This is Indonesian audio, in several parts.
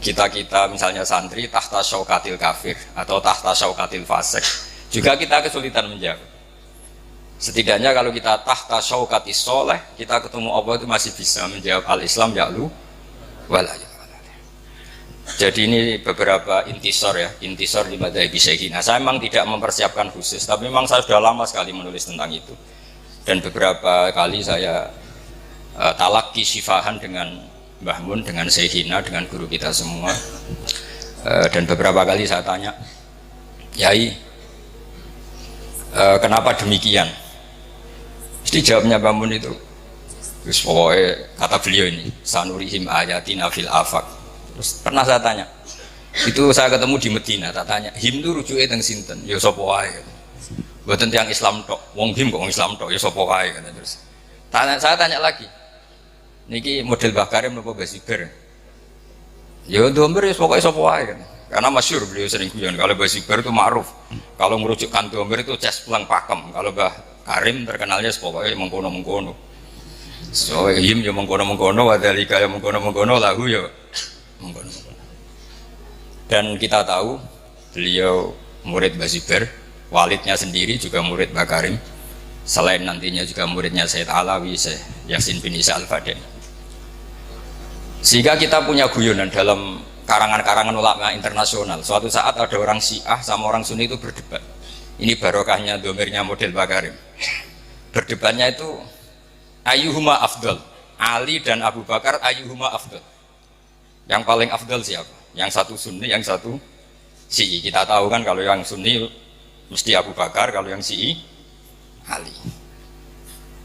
kita misalnya santri tahta syaukatil kafir atau tahta syaukatil fasik, juga kita kesulitan menjawab. Setidaknya kalau kita tahta syaukatis soleh, kita ketemu Allah itu masih bisa menjawab al-Islam ya'lu wala ya'la. Jadi ini beberapa intisor di madzhab Syekhina. Saya memang tidak mempersiapkan khusus, tapi memang saya sudah lama sekali menulis tentang itu. Dan beberapa kali saya talaki syifahan dengan Mbah Mun, dengan Syekhina, dengan guru kita semua. Dan beberapa kali saya tanya, Yai, kenapa demikian? Mesti jawabnya Mbah Mun itu, terus pokoknya kata beliau ini, sanurihim ayatina fil afaq. Terus pernah saya tanya, itu saya ketemu di Medina, tak tanya, him itu rujuknya teng sinten? Ya sapa wae. Mboten tiyang Islam tok, wong him kok wong Islam tok, ya sapa wae. Terus saya tanya lagi, niki model Mbah Karim napa Mbah Siber? Ya domber ya pokoknya sapa wae kan. Karena masyhur beliau sering guyon kalau Mbah Siber itu ma'ruf. Kalau merujukkan domber itu ces pulang pakem. Kalau Mbah Karim terkenalnya pokoknya mengkono-mengkono. So him ya mengkono-mengkono, wadalika ya mengkono-mengkono, lahu ya mengkono-mengkono. Dan kita tahu beliau murid Mbah Siber, walidnya sendiri juga murid Mbah Karim. Selain nantinya juga muridnya Sayyid Alawi, Syekh Yasin bin Isa Al-Fadani. Sehingga kita punya guyonan dalam karangan-karangan ulama internasional. Suatu saat ada orang Syiah sama orang Sunni itu berdebat. Ini barokahnya domirnya model Mbah Karim. Berdebatnya itu ayyuhuma afdal, Ali dan Abu Bakar ayyuhuma afdal. Yang paling afdal siapa? Yang satu Sunni, yang satu Syi'i. Kita tahu kan kalau yang Sunni mesti Abu Bakar, kalau yang Syi'i Ali.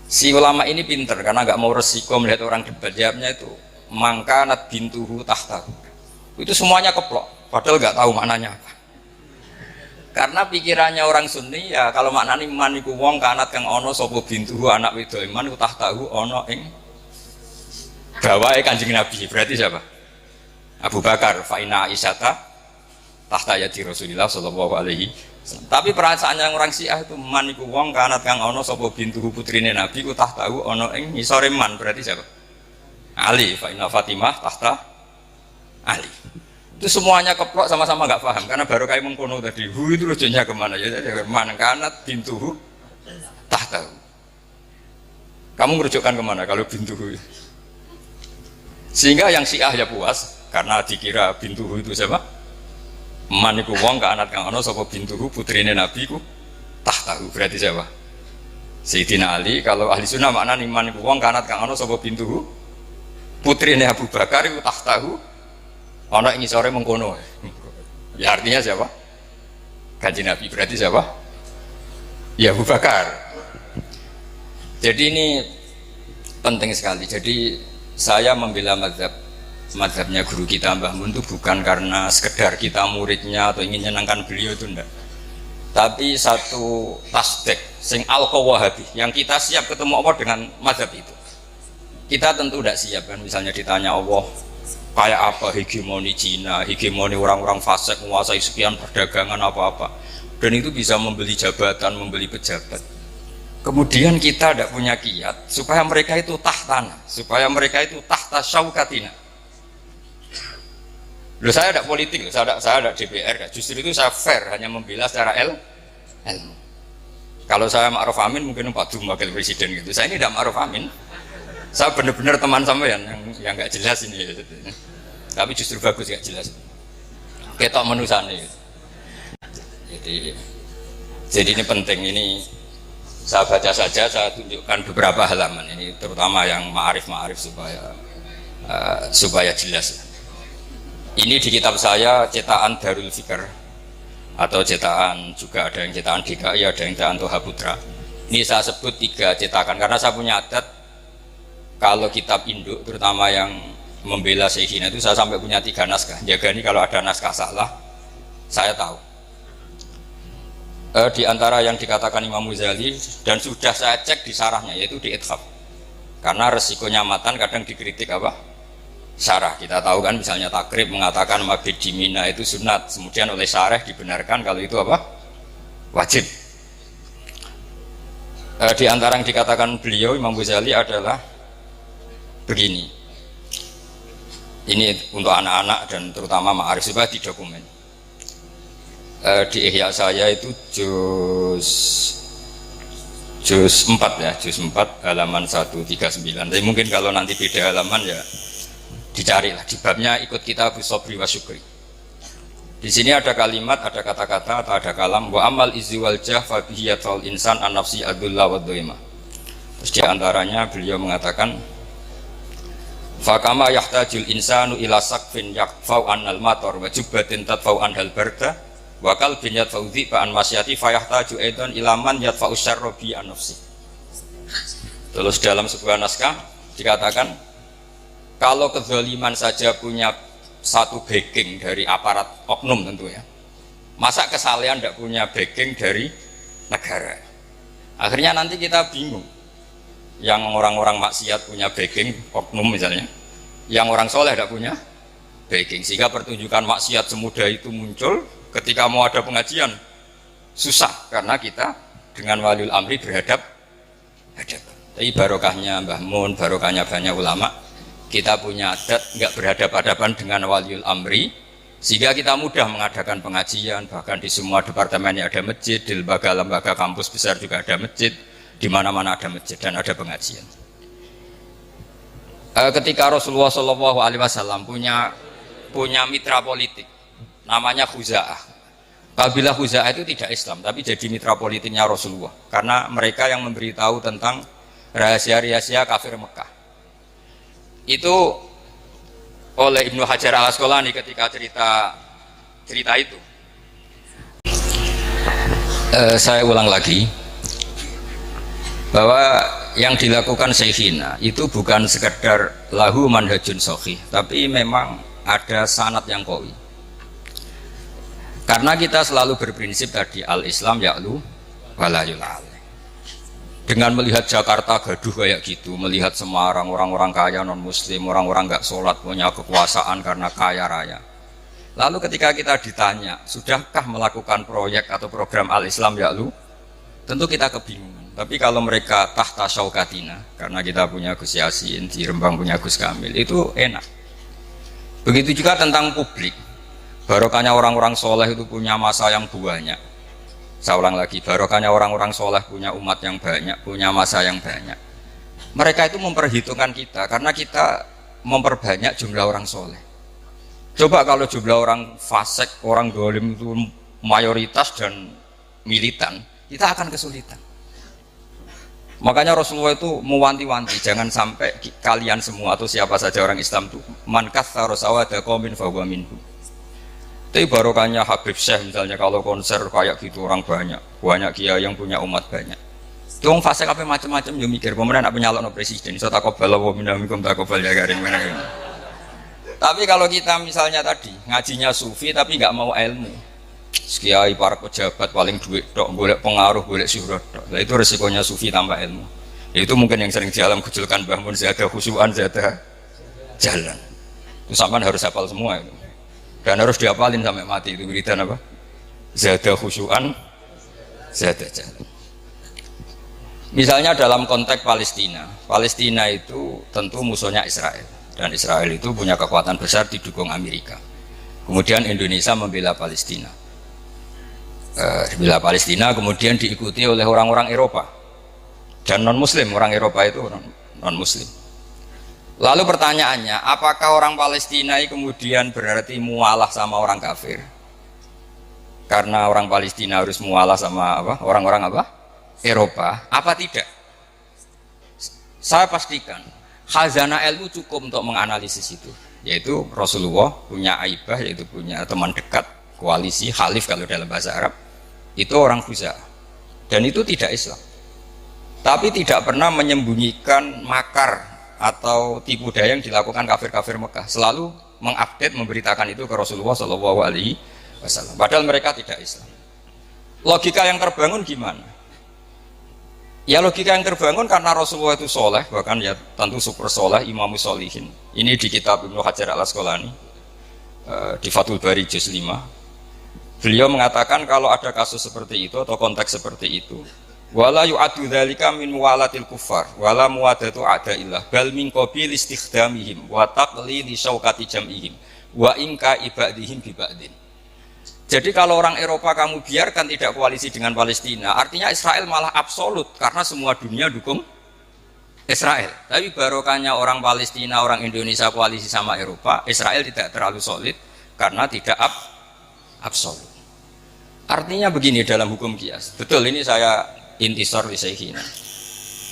Si ulama ini pinter karena nggak mau resiko melihat orang debat. Jawabnya itu mangkanat bintuhu tahtahu. Itu semuanya keplok, padahal nggak tahu maknanya apa. Karena pikirannya orang Sunni ya kalau maknanya iman iku wong kanat kang ono sapa bintuhu anak wedok iman iku tahtahu ono ing gawahe Kanjeng Nabi. Berarti siapa? Abu Bakar, fa inna Aisyata tahta yadi Rasulillah sallallahu alaihi wasallam. Tapi perasaannya orang Syiah itu man iku wong kanat kang ono sapa bintuhu putrine Nabi ku tahtahu ono ing ngisore man. Berarti siapa? Ali, fa inna Fatimah tahta Ali. Itu semuanya keplok sama-sama nggak paham karena baru kayak mengkono tadi. Hu itu rujuknya kemana ya? Man kanat bintuhu tahtahu. Kamu merujukkan kemana kalau bintuhu? Sehingga yang Syiah ya puas karena dikira bintuhu itu siapa? Man iku wong kanat kang ana sapa bintuhu putrine Nabi ku tahtahu. Berarti siapa? Sayyidina Ali. Kalau ahli sunnah maknane man iku wong kanat kang ana sapa bintuhu putrine Abu Bakar iku tahtahu ana ing sore mengkono. Ya artinya siapa? Kanjeng Nabi. Berarti siapa? Ya Abu Bakar. Jadi ini penting sekali. Jadi saya membela mazhabnya guru kita Mbah Mun itu bukan karena sekedar kita muridnya atau ingin menyenangkan beliau, itu enggak. Tapi satu tasdek sing al-qawahabi yang kita siap ketemu Allah dengan mazhab itu. Kita tentu tidak siap kan, misalnya ditanya Allah kayak apa hegemoni Cina, hegemoni orang-orang fasik menguasai sekian perdagangan apa-apa, dan itu bisa membeli jabatan, membeli pejabat. Kemudian kita tidak punya kiat supaya mereka itu tahtana, supaya mereka itu tahta syaukatina. Loh, saya ada politik, saya ada DPR, justru itu saya fair, hanya membela secara ilmu. Kalau saya ma'ruf amin mungkin Pak Dum wakil presiden gitu. Saya ini tidak ma'ruf amin. Saya benar-benar teman sampean yang nggak jelas ini. Tapi justru bagus nggak jelas. Ketok menusane. Jadi ini penting, ini saya baca saja, saya tunjukkan beberapa halaman ini, terutama yang ma'arif supaya jelas. Ini di kitab saya cetakan Darul Fikr atau cetakan juga ada yang cetakan DKI, ada yang cetakan Toha Putra. Ini saya sebut 3 cetakan karena saya punya adat kalau kitab induk terutama yang membela Syekhina itu saya sampai punya 3 naskah. Jaga ini kalau ada naskah salah saya tahu. Di antara yang dikatakan Imam Ghazali dan sudah saya cek di sarahnya yaitu di Ithaf. Karena resikonya matan kadang dikritik apa? Syarah. Kita tahu kan misalnya Takrib mengatakan mabid di Mina itu sunat, kemudian oleh syarah dibenarkan kalau itu apa? Wajib. Di antara yang dikatakan beliau Imam Ghazali adalah begini. Ini untuk anak-anak dan terutama ma'arif supaya di dokumen. Di Ihya saya itu juz 4 ya, juz 4 halaman 139. Tapi mungkin kalau nanti beda halaman ya dicarilah di babnya ikut kitab Sobri wa Syukri. Di sini ada kalimat, ada kata-kata atau ada kalam wa amal izzi wal jah fa bihi yatul insan an nafsi adulla wa dhaima. Terus di antaranya beliau mengatakan fakama yahtajul insanu ila saqfin yakfau anal mator wa jubbatin tadfau anhal barda wa qalbin yadfau dhiba an masyati fayahtaju aidan ila man yadfau syarra bi an nafsi. Terus dalam sebuah naskah dikatakan kalau kezaliman saja punya satu backing dari aparat oknum tentu ya, masa kesalahan tidak punya backing dari negara. Akhirnya nanti kita bingung, yang orang-orang maksiat punya backing oknum misalnya, yang orang soleh tidak punya backing, sehingga pertunjukan maksiat semudah itu muncul. Ketika mau ada pengajian susah karena kita dengan waliul amri berhadapan. Tapi barokahnya Mbah Mun, barokahnya banyak ulama, kita punya adat nggak berhadapan-hadapan dengan waliul amri, sehingga kita mudah mengadakan pengajian. Bahkan di semua departemen ada masjid, di lembaga kampus besar juga ada masjid, di mana-mana ada masjid dan ada pengajian. Ketika Rasulullah SAW punya mitra politik namanya Khuza'ah. Kabilah Khuza'ah itu tidak Islam tapi jadi mitra politiknya Rasulullah karena mereka yang memberitahu tentang rahasia-rahasia kafir Mekah. Itu oleh Ibnu Hajar al Asqalani ketika cerita itu. Saya ulang lagi bahwa yang dilakukan Syekhina itu bukan sekedar lahu manhajun sahih, tapi memang ada sanad yang qawi. Karena kita selalu berprinsip tadi al-Islam ya'lu wala yul'al. Dengan melihat Jakarta gaduh kayak gitu, melihat Semarang orang-orang kaya non muslim, orang-orang nggak sholat punya kekuasaan karena kaya raya. Lalu ketika kita ditanya, sudahkah melakukan proyek atau program al-Islam ya'lu? Tentu kita kebingungan. Tapi kalau mereka tahta syaukatina, karena kita punya Gus Yasin, di Rembang punya Gus Kamil, itu enak. Begitu juga tentang publik. Barokahnya orang-orang soleh itu punya masa yang banyak. Saya ulang lagi, barokahnya orang-orang soleh punya umat yang banyak, punya masa yang banyak. Mereka itu memperhitungkan kita, karena kita memperbanyak jumlah orang soleh. Coba kalau jumlah orang fasik, orang dolim itu mayoritas dan militan, kita akan kesulitan. Makanya Rasulullah itu mewanti-wanti, jangan sampai kalian semua atau siapa saja orang Islam itu man katsara sawada qaumin fa huwa minhum. Tapi barokahnya Habib Syekh misalnya kalau konser kayak gitu orang banyak kiai yang punya umat banyak. Dong fase apa macam-macam yo mikir pemerintah nak penyalon presiden iso takobal wa minamikum takobal ya garing mana. Tapi kalau kita misalnya tadi ngajinya sufi tapi nggak mau ilmu, kiai para pejabat paling duit tok, golek pengaruh, golek syuhrat tok. Nah, itu resikonya sufi tanpa ilmu. Itu mungkin yang sering di alam kujulkan Mbah Mun zada khusyuan zada jalan. Itu sampean harus hafal semua itu. Dan harus dihafalin sampai mati itu wiridan apa? Zada khusyuan zada jalan. Misalnya dalam konteks Palestina. Palestina itu tentu musuhnya Israel. Dan Israel itu punya kekuatan besar didukung Amerika. Kemudian Indonesia membela Palestina. Bela Palestina kemudian diikuti oleh orang-orang Eropa dan non-Muslim. Orang Eropa itu non-Muslim. Lalu pertanyaannya, apakah orang Palestina kemudian berarti mualah sama orang kafir? Karena orang Palestina harus mualah sama apa? Orang-orang apa? Eropa? Apa tidak? Saya pastikan khazanah ilmu cukup untuk menganalisis itu. Yaitu Rasulullah punya aibah, yaitu punya teman dekat, koalisi, khalif kalau dalam bahasa Arab. Itu orang Khuza'ah. Dan itu tidak Islam. Tapi tidak pernah menyembunyikan makar atau tipu daya yang dilakukan kafir-kafir Mekah, selalu mengupdate, memberitakan itu ke Rasulullah SAW. Padahal mereka tidak Islam. Logika yang terbangun gimana? Ya logika yang terbangun karena Rasulullah itu soleh, bahkan ya tentu super soleh, imamus solihin. Ini di kitab Ibnu Hajar al Asqalani, di Fathul Bari juz 5. Beliau mengatakan kalau ada kasus seperti itu atau konteks seperti itu, Wala yu'addu dzalika min muwalatil kuffar wala muwadatu a'daillah bal min qabil istikhdamihim wa taqlili syaukati jam'ihim wa inka ibadihim bi ba'din. Jadi kalau orang Eropa kamu biarkan tidak koalisi dengan Palestina, artinya Israel malah absolut karena semua dunia dukung Israel. Tapi barokahnya orang Palestina, orang Indonesia koalisi sama Eropa, Israel tidak terlalu solid karena tidak absolut. Artinya begini dalam hukum kias. Betul, ini saya intisor lisayhina.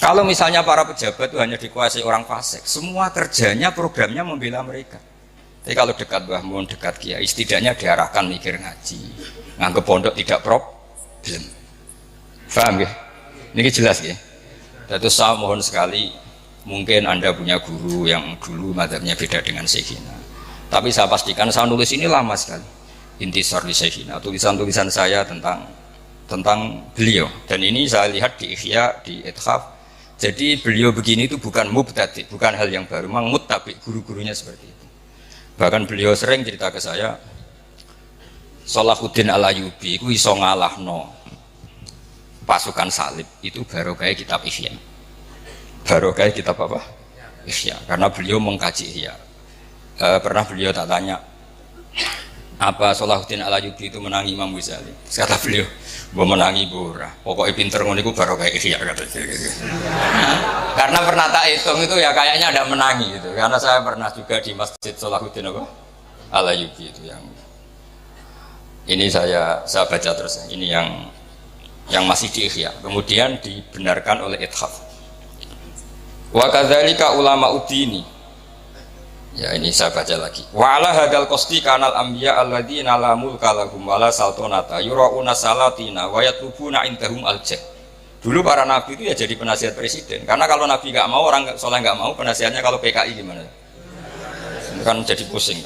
Kalau misalnya para pejabat itu hanya dikuasai orang fasik, semua kerjanya programnya membela mereka. Tapi kalau dekat Mbah Mun, dekat kiai, setidaknya diarahkan mikir ngaji, nganggep pondok tidak problem. Paham ya? Ini jelas ya. Jadi saya mohon sekali, mungkin Anda punya guru yang dulu mazhabnya beda dengan Syekhina. Tapi saya pastikan saya nulis ini lama sekali. Intisar li Syekhina, tulisan-tulisan saya tentang beliau. Dan ini saya lihat di Ihya, di Ithaf. Jadi beliau begini itu bukan mubtadi, bukan hal yang baru, memang muttabi, guru-gurunya seperti itu. Bahkan beliau sering cerita ke saya, Salahuddin Al-Ayyubi itu iso ngalahno pasukan salib itu barokah kitab Ihya. Barokah kitab apa? Ihya. Karena beliau mengkaji Ihya. Pernah beliau tak tanya, apa Salahuddin Al-Ayyubi itu menangi Imam Ghazali? Kata beliau, "Mbok menangi ora. Pokoknya pinter ngono iku barokah Ihya," kata dia. Karena pernah tak hitung itu ya kayaknya ada menangi gitu. Karena saya pernah juga di Masjid Salahuddin Al-Ayyubi itu yang ini saya baca terus. Ini yang masih di Ihya. Kemudian dibenarkan oleh Ithaf. Wa kadzalika ulama udini. Ya ini saya baca lagi. Wa ala hadal qasti kanal anbiya alladzina la mulka lahum wala saltanata yurauna salatina wa yatlubuna indahum al-jah. Dulu para nabi itu ya jadi penasihat presiden. Karena kalau nabi nggak mau, orang soleh nggak mau, penasihatnya kalau PKI gimana? Kan jadi pusing.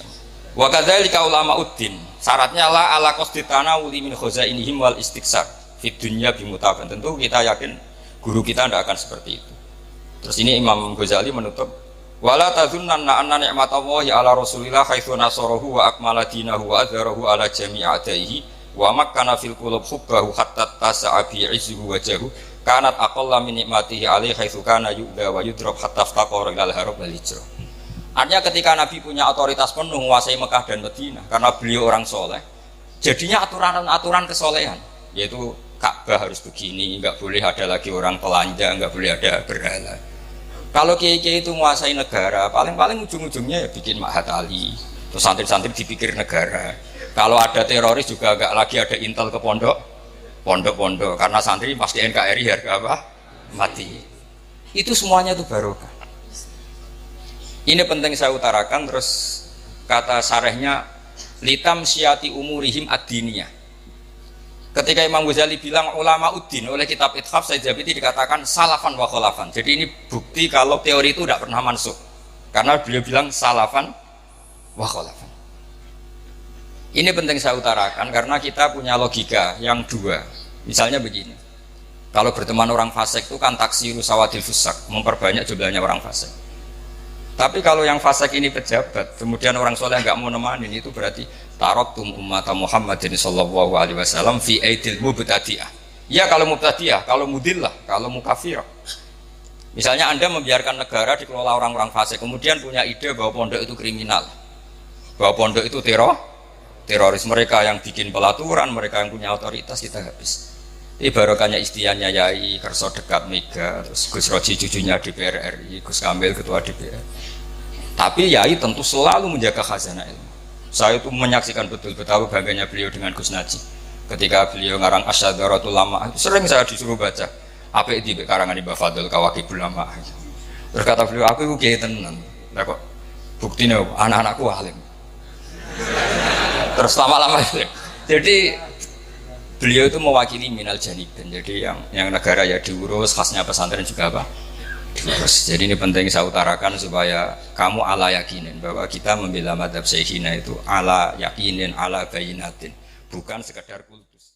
Wa kadzalika ulama uddin. Syaratnya la ala qasti tanawuli min khazainihim wal istiksar fid dunya bimutaban. Tentu kita yakin guru kita tidak akan seperti itu. Terus ini Imam Ghazali menutup wala tazunnanna anna ni'matallahi ala rasulillah haitsu nasarahu wa akmala dinahu wa adzharahu ala jami'i a'daihi wa makkana fil qulub hubbahu hatta tasa'a bi 'izzihi wajahu kanat aqalla min nikmatihi alaihi haitsu kana yu'da wa yudrab hatta iftaqara ilal harab wal hijrah. Artinya ketika Nabi punya otoritas penuh menguasai Mekah dan Madinah karena beliau orang soleh, jadinya aturan-aturan kesolehan, yaitu Ka'bah harus begini, nggak boleh ada lagi orang telanjang, nggak boleh ada berhala. Kalau kiai-kiai itu menguasai negara, paling-paling ujung-ujungnya ya bikin Mahat Ali, terus santri-santri dipikir negara. Kalau ada teroris juga nggak lagi ada intel ke pondok, karena santri pasti NKRI harga apa? Mati. Itu semuanya itu barokah. Ini penting saya utarakan. Terus kata sarehnya litam syati umurihim ad-diniyah. Ketika Imam Ghazali bilang ulama uddin oleh kitab Ithaf Sayyid dikatakan salafan wa kholafan. Jadi ini bukti kalau teori itu tidak pernah mansuh. Karena beliau bilang salafan wa kholafan. Ini penting saya utarakan karena kita punya logika yang dua. Misalnya begini. Kalau berteman orang fasik itu kan taksiru sawadil fusak, memperbanyak jumlahnya orang fasik. Tapi kalau yang fasik ini pejabat, kemudian orang soleh nggak mau nemanin, itu berarti taraktum ummata Muhammadin sallallahu alaihi wasallam fi aidil mubtadi'ah. Ya kalau mubtadi'ah, kalau mudillah, kalau mukafirah. Misalnya Anda membiarkan negara dikelola orang-orang fasik, kemudian punya ide bahwa pondok itu kriminal, bahwa pondok itu teroris, mereka yang bikin pelaturan, mereka yang punya otoritas, kita habis. Ini barokahnya istiannya Yai Kerso dekat Mega, terus Gus Roji cucunya DPR RI, Gus Kamil ketua DPR. Tapi Yai tentu selalu menjaga khazanah ilmu. Saya itu menyaksikan betul betapa bangganya beliau dengan Gus Naji. Ketika beliau ngarang Asyadaratul Lama, sering saya disuruh baca apa itu karangan Mbah Fadl Kawakibul Lama. Terus kata beliau, aku itu kiai tenan. Lah kok buktinya anak-anakku alim. Terus lama-lama jadi beliau itu mewakili minal janibin. Jadi yang negara ya diurus, khasnya pesantren juga apa? Diurus. Jadi ini penting saya utarakan supaya kamu ala yakinin bahwa kita membela madhab Syekhina itu ala yakinin, ala bayinatin, bukan sekedar kultus.